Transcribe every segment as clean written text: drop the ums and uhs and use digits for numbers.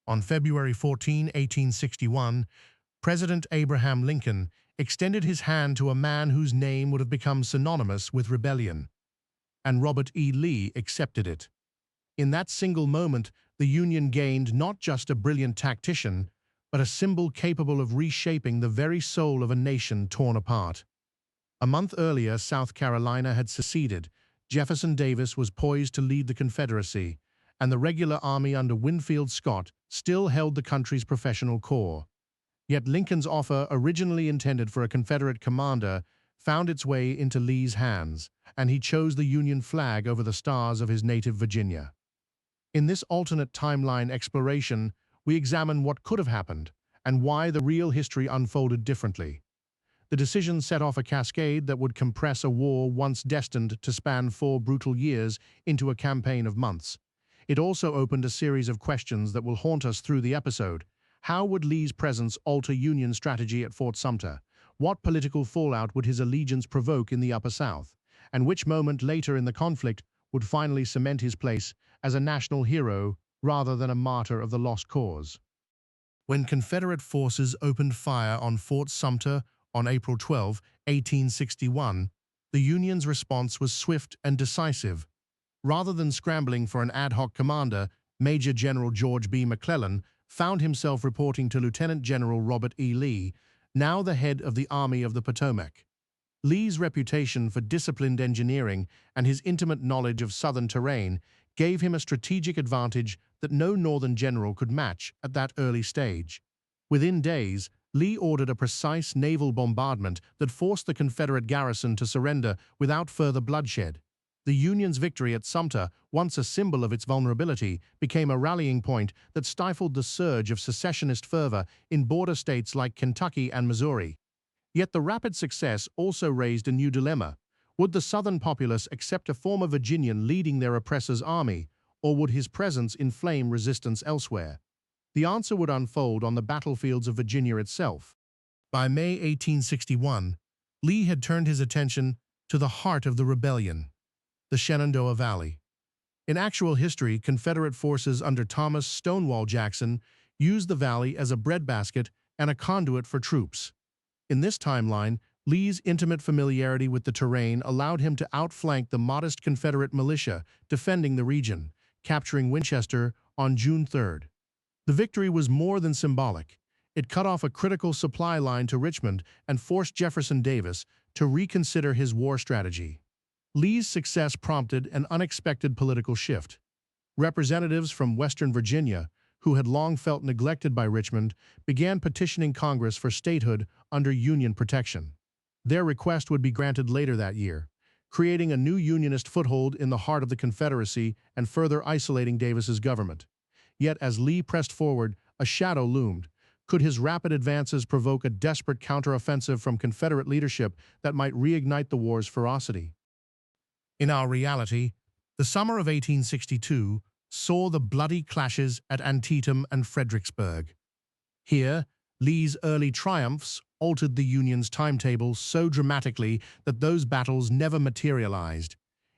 On February 14, 1861, President Abraham Lincoln extended his hand to a man whose name would have become synonymous with rebellion, and Robert E. Lee accepted it. In that single moment, the Union gained not just a brilliant tactician, but a symbol capable of reshaping the very soul of a nation torn apart. A month earlier, South Carolina had seceded. Jefferson Davis was poised to lead the Confederacy, and the regular army under Winfield Scott still held the country's professional corps. Yet Lincoln's offer, originally intended for a Confederate commander, found its way into Lee's hands, and he chose the Union flag over the stars of his native Virginia. In this alternate timeline exploration, we examine what could have happened and why the real history unfolded differently. The decision set off a cascade that would compress a war once destined to span 4 brutal years into a campaign of months. It also opened a series of questions that will haunt us through the episode. How would Lee's presence alter Union strategy at Fort Sumter? What political fallout would his allegiance provoke in the Upper South? And which moment later in the conflict would finally cement his place as a national hero rather than a martyr of the lost cause? When Confederate forces opened fire on Fort Sumter on April 12, 1861, the Union's response was swift and decisive. Rather than scrambling for an ad hoc commander, Major General George B. McClellan found himself reporting to Lieutenant General Robert E. Lee, now the head of the Army of the Potomac. Lee's reputation for disciplined engineering and his intimate knowledge of Southern terrain gave him a strategic advantage that no Northern general could match at that early stage. Within days, Lee ordered a precise naval bombardment that forced the Confederate garrison to surrender without further bloodshed. The Union's victory at Sumter, once a symbol of its vulnerability, became a rallying point that stifled the surge of secessionist fervor in border states like Kentucky and Missouri. Yet the rapid success also raised a new dilemma. Would the Southern populace accept a former Virginian leading their oppressor's army, or would his presence inflame resistance elsewhere? The answer would unfold on the battlefields of Virginia itself. By May 1861, Lee had turned his attention to the heart of the rebellion, the Shenandoah Valley. In actual history, Confederate forces under Thomas "Stonewall" Jackson used the valley as a breadbasket and a conduit for troops. In this timeline, Lee's intimate familiarity with the terrain allowed him to outflank the modest Confederate militia defending the region, capturing Winchester on June 3rd. The victory was more than symbolic. It cut off a critical supply line to Richmond and forced Jefferson Davis to reconsider his war strategy. Lee's success prompted an unexpected political shift. Representatives from Western Virginia, who had long felt neglected by Richmond, began petitioning Congress for statehood under Union protection. Their request would be granted later that year, creating a new Unionist foothold in the heart of the Confederacy and further isolating Davis's government. Yet as Lee pressed forward, a shadow loomed. Could his rapid advances provoke a desperate counteroffensive from Confederate leadership that might reignite the war's ferocity? In our reality, the summer of 1862 saw the bloody clashes at Antietam and Fredericksburg. Here, Lee's early triumphs altered the Union's timetable so dramatically that those battles never materialized.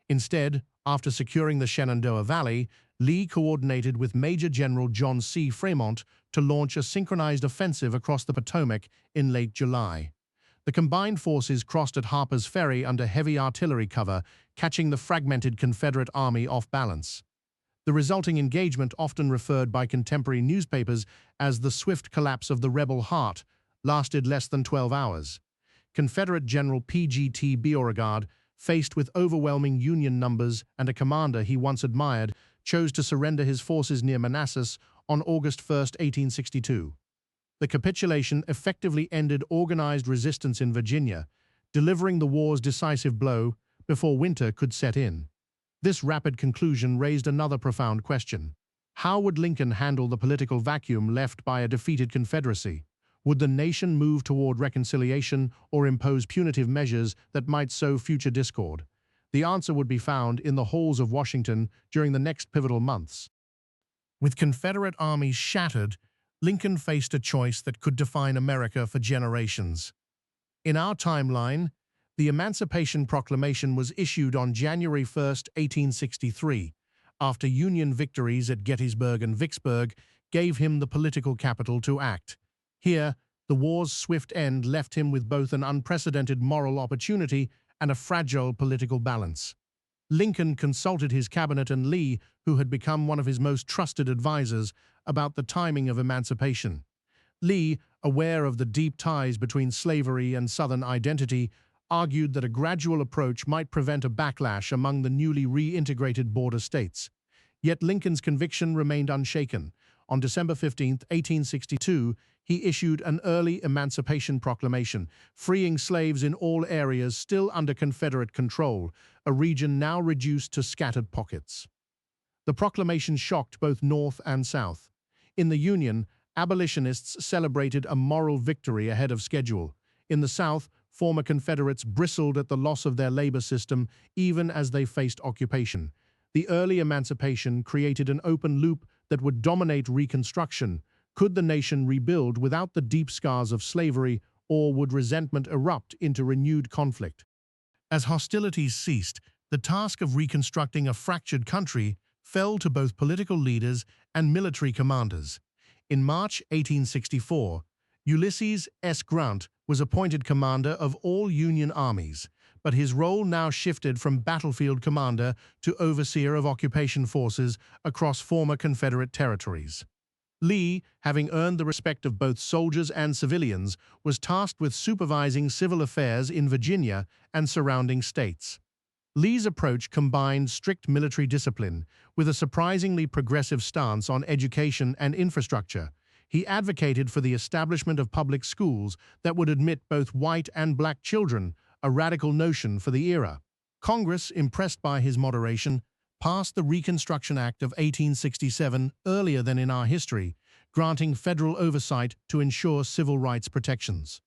Instead, after securing the Shenandoah Valley, Lee coordinated with Major General John C. Fremont to launch a synchronized offensive across the Potomac in late July. The combined forces crossed at Harper's Ferry under heavy artillery cover, catching the fragmented Confederate army off balance. The resulting engagement, often referred by contemporary newspapers as the swift collapse of the rebel heart, lasted less than 12 hours. Confederate General P.G.T. Beauregard, faced with overwhelming Union numbers and a commander he once admired, chose to surrender his forces near Manassas on August 1, 1862. The capitulation effectively ended organized resistance in Virginia, delivering the war's decisive blow before winter could set in. This rapid conclusion raised another profound question. How would Lincoln handle the political vacuum left by a defeated Confederacy? Would the nation move toward reconciliation or impose punitive measures that might sow future discord? The answer would be found in the halls of Washington during the next pivotal months. With Confederate armies shattered, Lincoln faced a choice that could define America for generations. In our timeline, the Emancipation Proclamation was issued on January 1, 1863, after Union victories at Gettysburg and Vicksburg gave him the political capital to act. Here, the war's swift end left him with both an unprecedented moral opportunity and a fragile political balance. Lincoln consulted his cabinet and Lee, who had become one of his most trusted advisors, about the timing of emancipation. Lee, aware of the deep ties between slavery and Southern identity, argued that a gradual approach might prevent a backlash among the newly reintegrated border states. Yet Lincoln's conviction remained unshaken. On December 15, 1862, he issued an early Emancipation Proclamation, freeing slaves in all areas still under Confederate control, a region now reduced to scattered pockets. The proclamation shocked both North and South. In the Union, abolitionists celebrated a moral victory ahead of schedule. In the South, former Confederates bristled at the loss of their labor system even as they faced occupation. The early emancipation created an open loop that would dominate Reconstruction. Could the nation rebuild without the deep scars of slavery, or would resentment erupt into renewed conflict? As hostilities ceased, the task of reconstructing a fractured country fell to both political leaders and military commanders. In March 1864, Ulysses S. Grant was appointed commander of all Union armies, but his role now shifted from battlefield commander to overseer of occupation forces across former Confederate territories. Lee, having earned the respect of both soldiers and civilians, was tasked with supervising civil affairs in Virginia and surrounding states. Lee's approach combined strict military discipline with a surprisingly progressive stance on education and infrastructure. He advocated for the establishment of public schools that would admit both white and black children, a radical notion for the era. Congress, impressed by his moderation, passed the Reconstruction Act of 1867 earlier than in our history, granting federal oversight to ensure civil rights protections.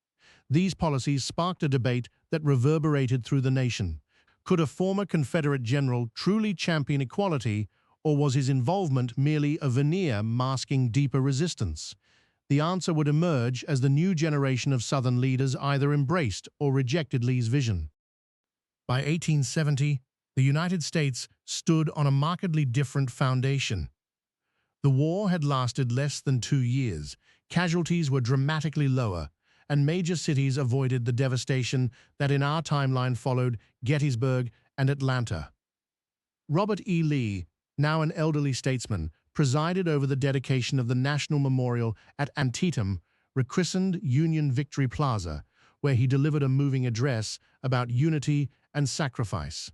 These policies sparked a debate that reverberated through the nation. Could a former Confederate general truly champion equality, or was his involvement merely a veneer masking deeper resistance? The answer would emerge as the new generation of Southern leaders either embraced or rejected Lee's vision. By 1870, the United States stood on a markedly different foundation. The war had lasted less than 2 years, casualties were dramatically lower, and major cities avoided the devastation that in our timeline followed Gettysburg and Atlanta. Robert E. Lee, now an elderly statesman, presided over the dedication of the National Memorial at Antietam, rechristened Union Victory Plaza, where he delivered a moving address about unity and sacrifice.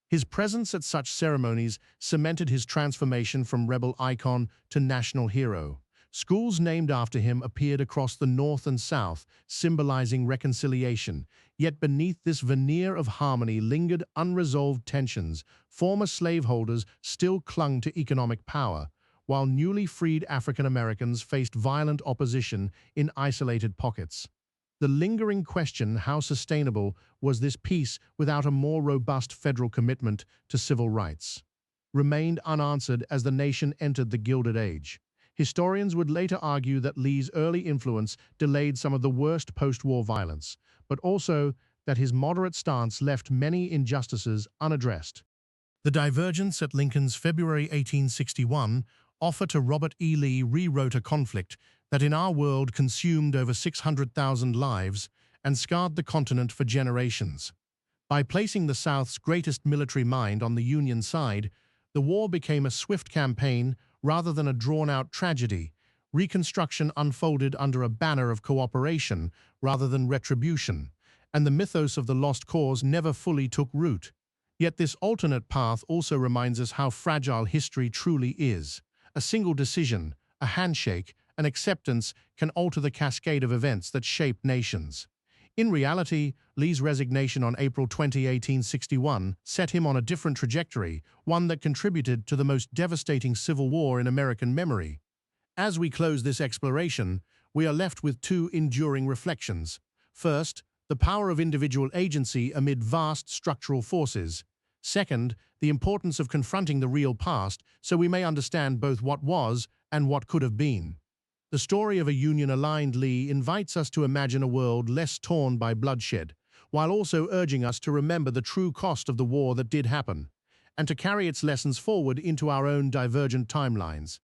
His presence at such ceremonies cemented his transformation from rebel icon to national hero. Schools named after him appeared across the North and South, symbolizing reconciliation. Yet beneath this veneer of harmony lingered unresolved tensions. Former slaveholders still clung to economic power, while newly freed African Americans faced violent opposition in isolated pockets. The lingering question, how sustainable was this peace without a more robust federal commitment to civil rights, remained unanswered as the nation entered the Gilded Age. Historians would later argue that Lee's early influence delayed some of the worst post-war violence, but also that his moderate stance left many injustices unaddressed. The divergence at Lincoln's February 1861 offer to Robert E. Lee rewrote a conflict that in our world consumed over 600,000 lives and scarred the continent for generations. By placing the South's greatest military mind on the Union side, the war became a swift campaign rather than a drawn-out tragedy. Reconstruction unfolded under a banner of cooperation rather than retribution, and the mythos of the lost cause never fully took root. Yet this alternate path also reminds us how fragile history truly is. A single decision, a handshake, an acceptance can alter the cascade of events that shape nations. In reality, Lee's resignation on April 20, 1861, set him on a different trajectory, one that contributed to the most devastating civil war in American memory. As we close this exploration, we are left with two enduring reflections. First, the power of individual agency amid vast structural forces. Second, the importance of confronting the real past so we may understand both what was and what could have been. The story of a Union-aligned Lee invites us to imagine a world less torn by bloodshed, while also urging us to remember the true cost of the war that did happen, and to carry its lessons forward into our own divergent timelines.